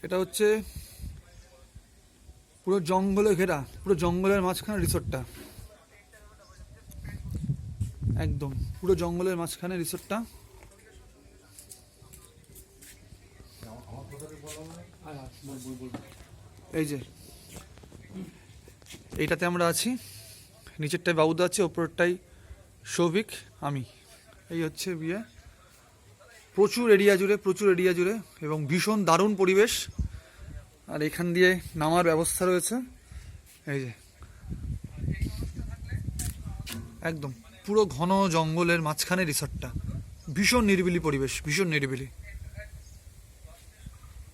এটা হচ্ছে পুরো জঙ্গলে ঘেরা, পুরো জঙ্গলের মাঝখানে রিসোর্টটা, একদম পুরো জঙ্গলের মাঝখানে রিসোর্টটা। এই যে এইটাতে আমরা আছি, নিচেরটায় বাবুদা আছে, ওপরেরটাই সৌভিক, আমি। এই হচ্ছে বিয়ে, প্রচুর এরিয়া জুড়ে এবং ভীষণ দারুণ পরিবেশ। আর এখান দিয়ে নামার ব্যবস্থা রয়েছে, এই যে একদম পুরো ঘন জঙ্গলের মাঝখানে রিসর্টটা, ভীষণ নিরিবিলি পরিবেশ, ভীষণ নিরিবিলি।